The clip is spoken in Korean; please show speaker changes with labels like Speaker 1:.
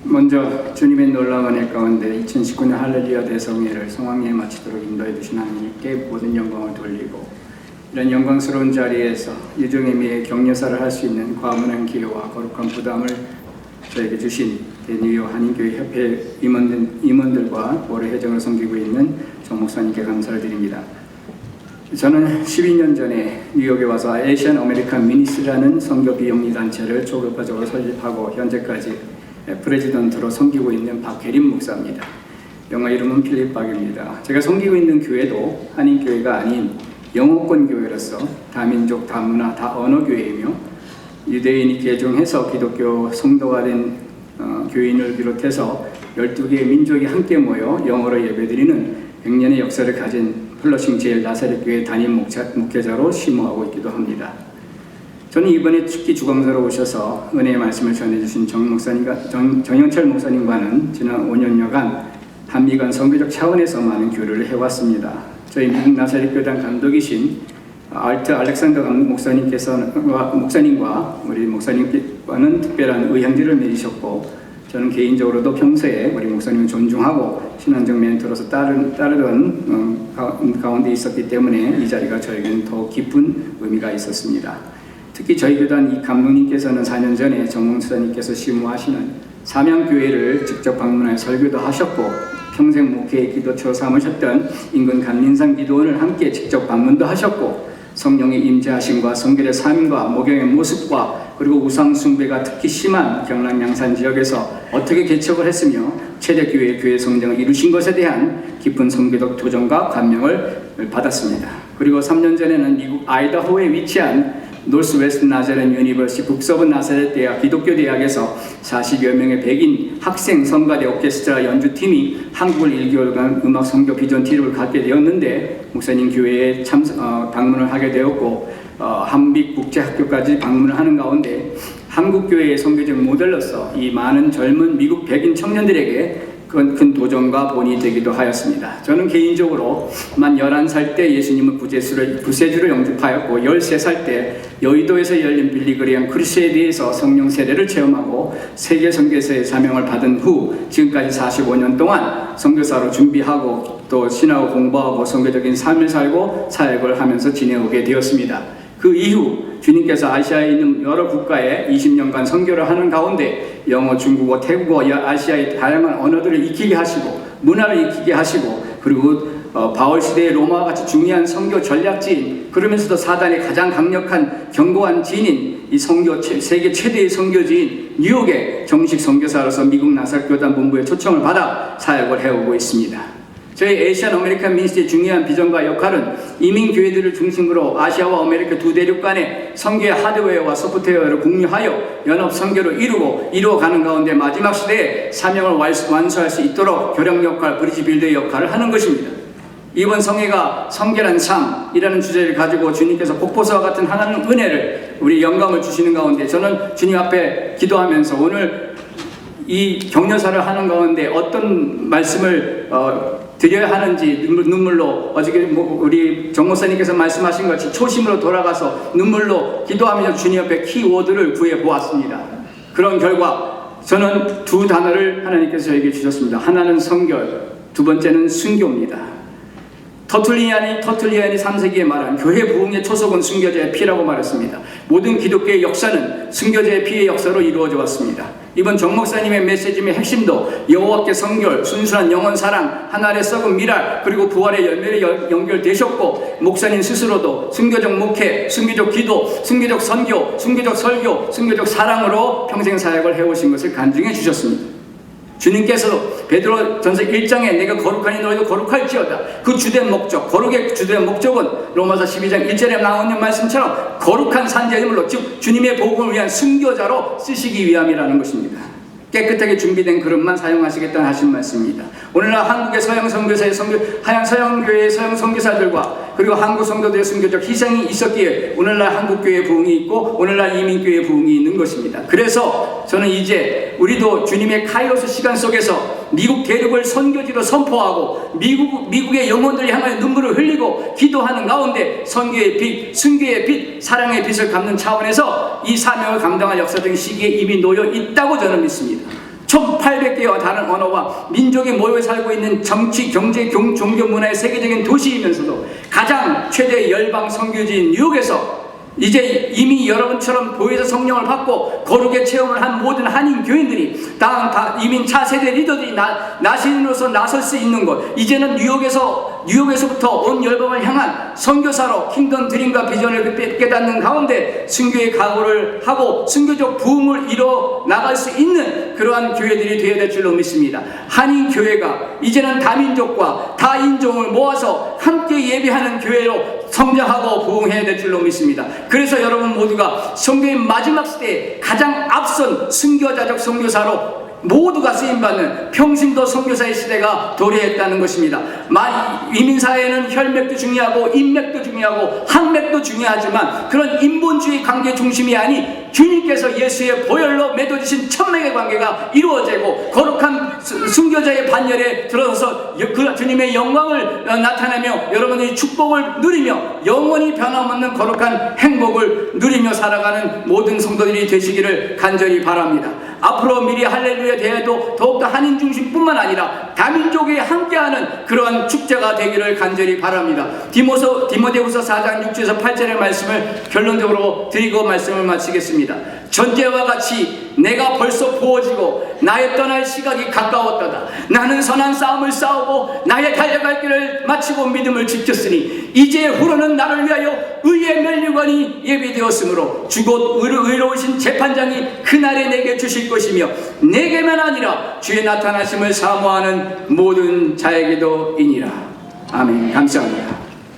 Speaker 1: 먼저 주님의 놀라운 애 가운데 2019년 할렐루야 대성회를 성황리에 마치도록 인도해 주신 하나님께 모든 영광을 돌리고, 이런 영광스러운 자리에서 유종의미의 격려사를 할 수 있는 과분한 기회와 거룩한 부담을 저에게 주신 대뉴욕 한인교회 협회 임원들과 올해 회장을 섬기고 있는 정 목사님께 감사를 드립니다. 저는 12년 전에 뉴욕에 와서 에이시안 아메리칸 미니스라는 선교 비영리 단체를 초급과적으로 설립하고 현재까지 프레지던트로 섬기고 있는 박혜림 목사입니다. 영어 이름은 필립 박입니다. 제가 섬기고 있는 교회도 한인교회가 아닌 영어권 교회로서 다민족, 다문화, 다언어 교회이며, 유대인이 개종해서 기독교 성도가 된 교인을 비롯해서 12개의 민족이 함께 모여 영어로 예배드리는 100년의 역사를 가진 플러싱 제일 나사렛 교회 담임 목회자로 심호하고 있기도 합니다. 저는 이번에 특히 주광서로 오셔서 은혜의 말씀을 전해주신 정영철 목사님과는 지난 5년여간 한미 간 선교적 차원에서 많은 교류를 해왔습니다. 저희 미국 나사렛 교단 감독이신 알트 알렉산더 목사님과 우리 목사님과는 특별한 의향지를 맺으셨고, 저는 개인적으로도 평소에 우리 목사님을 존중하고 신앙적 멘토로서 따르던 가운데 있었기 때문에 이 자리가 저에게는 더 깊은 의미가 있었습니다. 특히 저희 교단 이 감독님께서는 4년 전에 정 목사님께서 심호하시는 삼양교회를 직접 방문하여 설교도 하셨고, 평생 목회의 기도처로 삼으셨던 인근 감린산 기도원을 함께 직접 방문도 하셨고, 성령의 임재하심과 성결의 삶과 목양의 모습과 그리고 우상 숭배가 특히 심한 경남 양산 지역에서 어떻게 개척을 했으며 최대 교회 성장을 이루신 것에 대한 깊은 선교적 도전과 감명을 받았습니다. 그리고 3년 전에는 미국 아이다호에 위치한 노스웨스트 나자렛 유니버시티 북서부 나사렛 대학 기독교 대학에서 40여 명의 백인 학생 성가대 오케스트라 연주팀이 한국을 1개월간 음악 선교 비전 트립을 갖게 되었는데, 목사님 교회에 방문을 하게 되었고, 한빛국제학교까지 방문을 하는 가운데 한국 교회의 선교적 모델로서 이 많은 젊은 미국 백인 청년들에게 큰 도전과 본이 되기도 하였습니다. 저는 개인적으로 만 11살 때 예수님의 구세주를 영접하였고, 13살 때 여의도에서 열린 빌리그리안 크루세이드에서 성령 세례를 체험하고 세계 선교사의 사명을 받은 후 지금까지 45년 동안 선교사로 준비하고 또 신학을 공부하고 선교적인 삶을 살고 사역을 하면서 지내오게 되었습니다. 그 이후 주님께서 아시아에 있는 여러 국가에 20년간 선교를 하는 가운데 영어, 중국어, 태국어, 아시아의 다양한 언어들을 익히게 하시고 문화를 익히게 하시고, 그리고 바울 시대의 로마와 같이 중요한 선교 전략지인, 그러면서도 사단의 가장 강력한 견고한 지인인 이 세계 최대의 선교지인 뉴욕의 정식 선교사로서 미국 나사렛 교단 본부의 초청을 받아 사역을 해오고 있습니다. 저희 에이시안 아메리칸 미니스트의 중요한 비전과 역할은 이민교회들을 중심으로 아시아와 아메리카 두 대륙 간의 선교의 하드웨어와 소프트웨어를 공유하여 연합 선교를 이루어가는 가운데 마지막 시대에 사명을 완수할 수 있도록 교령 역할, 브리지 빌더의 역할을 하는 것입니다. 이번 성회가 성결한 삶이라는 주제를 가지고 주님께서 폭포수와 같은 하나님 은혜를, 우리 영감을 주시는 가운데 저는 주님 앞에 기도하면서 오늘 이 격려사를 하는 가운데 어떤 말씀을 드려야 하는지 눈물로, 어저께 우리 정 목사님께서 말씀하신 것이 초심으로 돌아가서 눈물로 기도하면서 주님 앞에 키워드를 구해 보았습니다. 그런 결과 저는 두 단어를 하나님께서 저에게 주셨습니다. 하나는 성결, 두 번째는 순교입니다. 터툴리안이 3세기에 말한 교회 부흥의 초석은 순교자의 피라고 말했습니다. 모든 기독교의 역사는 순교자의 피의 역사로 이루어져 왔습니다. 이번 정 목사님의 메시지의 핵심도 여호와께 성결, 순수한 영원 사랑, 하늘의 썩은 미랄, 그리고 부활의 열매로 연결되셨고, 목사님 스스로도 순교적 목회, 순교적 기도, 순교적 선교, 순교적 설교, 순교적 사랑으로 평생 사역을 해오신 것을 간증해 주셨습니다. 주님께서도 베드로 전서 1장에 내가 거룩하니 너희도 거룩할지어다, 그 주된 목적, 거룩의 주된 목적은 로마서 12장 1절에 나오는 말씀처럼 거룩한 산재물로, 즉 주님의 복음을 위한 순교자로 쓰시기 위함이라는 것입니다. 깨끗하게 준비된 그릇만 사용하시겠다는 하신 말씀입니다. 오늘날 한국의 서양 선교사의 서양교회의 서양 선교사들과 그리고 한국 성도들의 순교적 희생이 있었기에 오늘날 한국교회의 부흥이 있고 오늘날 이민교회의 부흥이 있는 것입니다. 그래서 저는 이제 우리도 주님의 카이로스 시간 속에서 미국 대륙을 선교지로 선포하고 미국의 영혼들을 향하여 눈물을 흘리고 기도하는 가운데 선교의 빛, 순교의 빛, 사랑의 빛을 갚는 차원에서 이 사명을 감당할 역사적인 시기에 이미 놓여 있다고 저는 믿습니다. 1800개와 다른 언어와 민족이 모여 살고 있는 정치, 경제, 종교, 문화의 세계적인 도시이면서도 가장 최대 열방 선교지인 뉴욕에서 이제 이미 여러분처럼 교회에서 성령을 받고 거룩의 체험을 한 모든 한인 교인들이 다 이민 차세대 리더들이 나신으로서 나설 수 있는 것, 이제는 뉴욕에서부터 온 열방을 향한 선교사로 킹덤 드림과 비전을 깨닫는 가운데 순교의 각오를 하고 순교적 부흥을 이뤄 나갈 수 있는 그러한 교회들이 되어야 될 줄로 믿습니다. 한인 교회가 이제는 다민족과 다인종을 모아서 함께 예배하는 교회로 성장하고 부흥해야 될 줄로 믿습니다. 그래서 여러분 모두가 선교의 마지막 시대에 가장 앞선 순교자적 선교사로 모두가 쓰임받는 평신도 선교사의 시대가 도래했다는 것입니다. 이민사회는 혈맥도 중요하고 인맥도 중요하고 학맥도 중요하지만 그런 인본주의 관계 중심이 아닌 주님께서 예수의 보혈로 맺어주신 천맥의 관계가 이루어지고 거룩한 순교자의 반열에 들어서서 주님의 영광을 나타내며 여러분이 축복을 누리며 영원히 변함없는 거룩한 행복을 누리며 살아가는 모든 성도들이 되시기를 간절히 바랍니다. 앞으로 미리 할렐루야 대회도 더욱더 한인 중심뿐만 아니라 다민족이 함께하는 그러한 축제가 되기를 간절히 바랍니다. 디모데후서 4장 6절에서 8절의 말씀을 결론적으로 드리고 말씀을 마치겠습니다. 전제와 같이 내가 벌써 부어지고 나의 떠날 시각이 가까웠도다. 나는 선한 싸움을 싸우고 나의 달려갈 길을 마치고 믿음을 지켰으니 이제 후로는 나를 위하여 의의 면류관이 예비되었으므로 주곧 의로우신 재판장이 그날에 내게 주실 것이며 내게만 아니라 주의 나타나심을 사모하는 모든 자에게도 이니라. 아멘. 감사합니다.